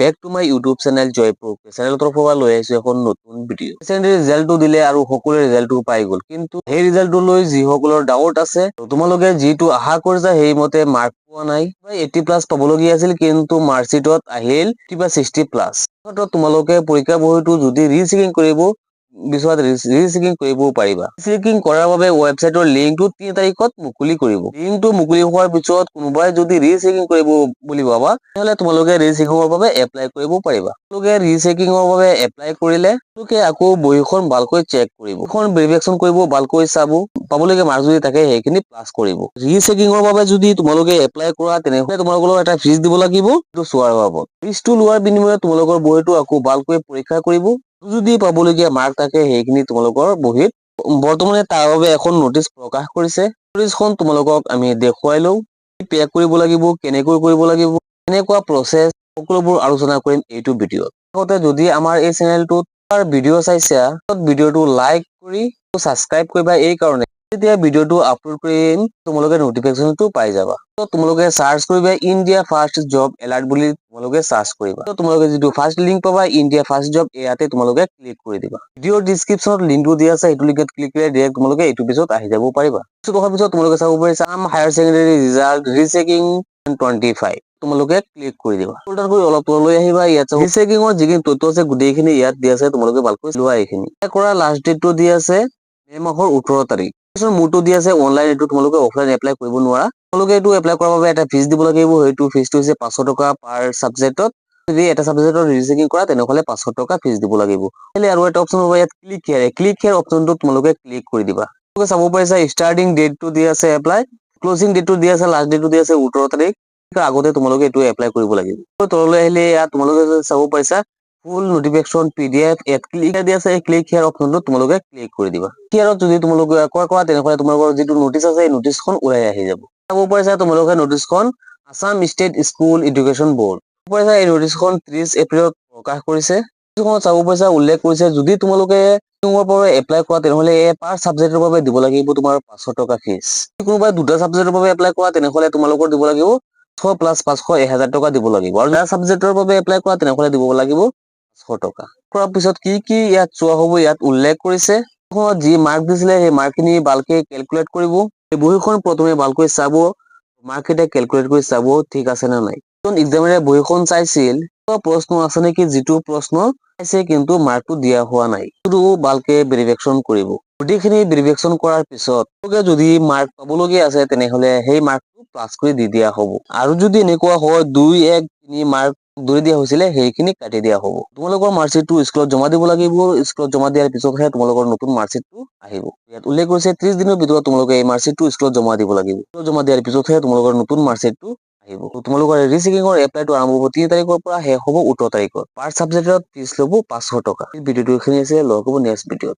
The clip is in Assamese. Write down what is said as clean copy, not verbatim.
Back to my YouTube channel Jaipur চেনেলৰ তৰফৰ পৰা লৈ আহিছো এখন নতুন ভিডিঅ' চেনেলৰ ৰিজাল্টটো দিলে আৰু সকলোৱে ৰিজাল্টটো পাই গ'ল কিন্তু সেই ৰিজাল্টটো লৈ যিসকলৰ ডাউট আছে তোমালোকে যিটো আশা কৰিছা সেইমতে মাৰ্ক পোৱা নাই 80+ পাবলগীয়া আছিল কিন্তু মাৰ্কশ্বিটত আহিল কিবা 60+। তোমালোকে পৰীক্ষা বহীটো যদি ৰিচেকিং কৰিব বিচৰাত ৰিচেকিং কৰিব পাৰিবা। ৰিচেকিং কৰাৰ বাবে ৱেবছাইটৰ লিংকটো 3 তাৰিখত মুকলি কৰিব। লিংকটো মুকলি হোৱাৰ পিছত কোনোবাই যদি ৰিচেকিং কৰিব বুলি ভাবা তেতিয়াহ'লে তোমালোকে ৰিচেকিংৰ বাবে এপ্লাই কৰিব পাৰিবা। তোমালোকে ৰিচেকিংৰ বাবে এপ্লাই কৰিলে তোমালোকে আকৌ বহীখন ভালকৈ চেক কৰিব, বহীখন ভেৰিফিকেশ্যন কৰিব, ভালকৈ চাব, পাবলগীয়া মাৰ্ক যদি থাকে সেইখিনি প্লাস কৰিব। ৰিচেকিংৰ বাবে যদি তোমালোকে এপ্লাই কৰা তেনেহ'লে তোমালোকৰ এটা ফিজ দিব লাগিব সেইটো চোৱাৰ বাবদ। ফিজটো লোৱাৰ বিনিময়ত তোমালোকৰ বহীটো আকৌ ভালকৈ পৰীক্ষা কৰিব, যদি পাবলগীয়া মাৰ্ক থাকে সেইখিনি তোমালোকৰ বহীত বৰ্তমানে তাৰ বাবে এখন নটিচ প্ৰকাশ কৰিছে। নটিচখন তোমালোকক আমি দেখুৱাই লওঁ, পেক কৰিব লাগিব, কেনেকৈ কৰিব লাগিব, এনেকুৱা প্ৰচেছ সকলোবোৰ আলোচনা কৰিম এইটো ভিডিঅ'ত। আগতে যদি আমাৰ এই চেনেলটোত ভিডিঅ' চাইছা ভিডিঅ'টো লাইক কৰি ছাবস্ক্ৰাইব কৰিবা এই কাৰণে যেতিয়া ভিডিঅ'টো আপলোড কৰিম তোমালোকে নটিফিকেশ্যনটো পাই যাবা। তোমালোকে সাৰ্চ কৰিবা ইণ্ডিয়া ফাৰ্ষ্ট জব এলাৰ্ট বুলি তোমালোকে সাৰ্চ কৰিবা। তোমালোকে যিটো ফাৰ্ষ্ট লিংক পাবা ইণ্ডিয়া ফাৰ্ষ্ট জব ইয়াতে তোমালোকে ক্লিক কৰি দিবা। ভিডিঅ'ৰ ডেসক্ৰিপচনত লিংকটো দিয়া আছে সেইটো লিংকত ক্লিক কৰি ডাইৰেক্ট তোমালোকে এইটো পেজত আহি যাব পাৰিবা। পিছত তোমালোকে চাব পাৰিছা হায়াৰ সেকেন্ডাৰী ৰিজাল্ট ৰিচেকিং 25 তোমালোকে ক্লিক কৰি দিবা। ফল্ডাৰ কৰি অলপ তললৈ আহিবা, ইয়াত ৰিচেকিংৰ যিখিনি তথ্য আছে গোটেইখিনি ইয়াত দিয়া আছে, তোমালোকে ভালকৈ লোৱা এইখিনি। কৰা লাষ্ট ডেটটো দি আছে মে মাহৰ 18 তাৰিখ। মোৰটো দি আছে অনলাইন, এইটো তোমালোকে অফলাইন এপ্লাই কৰিব নোৱাৰা। তোমালোকে এইটো এপ্লাই কৰাৰ বাবে এটা ফিজ দিব লাগিব, সেইটো ফিজটো হৈছে 500 টকা পাৰ সাবজেক্টত। যদি এটা সাবজেক্টৰ ৰিচেকিং কৰা তেনেহ'লে 500 টকা ফিজ দিব লাগিব। আৰু এটা অপচন হ'ব ইয়াত ক্লিক হিয়াৰ অপচনটো তোমালোকে ক্লিক কৰি দিবা। তোমালোকে চাব পাৰিছা ষ্টাৰ্টিং ডেটটো দি আছে এপ্লাই, ক্লোজিং ডেটটো দি আছে, লাষ্ট ডেটটো দি আছে 18 তাৰিখ। আগতে তোমালোকে এইটো এপ্লাই কৰিব লাগিব। তললৈ আহিলে ইয়াত তোমালোকে চাব পাৰিছা ফুল নোটিফিকেশ্যন PDF ইয়াত ক্লিক দি আছে, এই ক্লিক হিয়াৰ অপচনটো তোমালোকে ক্লিক কৰি দিবা। হিয়াৰত যদি তোমালোকে কৰা তেনেহ'লে তোমালোকৰ যিটো নটিচ আছে এই নটিচখন ওলাই আহি যাব। চাব পাৰিছা তোমালোকে নটিচখন Assam state school education board. পাৰিছা এই নটিচখন 30 এপ্ৰিলত প্ৰকাশ কৰিছে। চাব পাৰিছা উল্লেখ কৰিছে যদি তোমালোকে এপ্লাই কৰা তেনেহ'লে পাৰ সাবজেক্টৰ বাবে দিব লাগিব তোমাৰ 500 টকা ফিজ। কোনোবাই দুটা সাবজেক্টৰ বাবে এপ্লাই কৰা তেনেহ'লে তোমালোকৰ দিব লাগিব 6 + 500 1000 টকা দিব লাগিব। আৰু এটা সাবজেক্টৰ বাবে এপ্লাই কৰা তেনেহ'লে দিব লাগিব 500 টকা। কৰাৰ পিছত কি ইয়াত চোৱা হ'ব ইয়াত উল্লেখ কৰিছে। যি মাৰ্ক দিছিলে সেই মাৰ্কখিনি ভালকৈ কেলকুলেট কৰিব। এই বহীখন প্ৰথমে ভালকৈ চাব, মাৰ্ককেইটা কেলকুলেট কৰি চাব ঠিক আছে নে নাই। এক্সামিনাৰে বহীখন চাইছিল প্ৰশ্ন আছে নেকি যিটো প্ৰশ্ন চাইছে কিন্তু মাৰ্কটো দিয়া হোৱা নাই, সেইটো ভালকে ভেৰিফিকেশ্যন কৰিব। গোটেইখিনি ভেৰিফিকেশ্যন কৰাৰ পিছত যদি মাৰ্ক পাবলগীয়া আছে তেনেহ'লে সেই মাৰ্কটো প্লাস কৰি দি দিয়া হ'ব। আৰু যদি এনেকুৱা হয় 2, 1, 3 মাৰ্ক ধৰি দিয়া হৈছিলে সেইখিনি কাটি দিয়া হ'ব। তোমালোকৰ মাৰ্কশ্বিটটো স্কুলত জমা দিব লাগিব। স্কুলত জমা দিয়াৰ পিছতহে তোমালোকৰ নতুন মাৰ্কশ্বিটটো আহিব। ইয়াত উল্লেখ কৰিছে 30 দিনৰ ভিতৰত তোমালোকে এই মাৰ্কশ্বিটটো স্কুলত জমা দিব লাগিব। জমা দিয়াৰ পিছতহে তোমালোকৰ নতুন মাৰ্কশ্বিটটো আহিব। তোমালোকৰ ৰিচেকিংৰ এপ্লাইটো আৰম্ভ হ'ব 3 তাৰিখৰ পৰা শেষ হ'ব 18 তাৰিখত। পাৰ সাবজেক্টত ফিজ ল'ব 500 টকা। ভিডিঅ'টো এইখিনি আছে, লগ হ'ব নেক্সট ভিডিঅ'ত।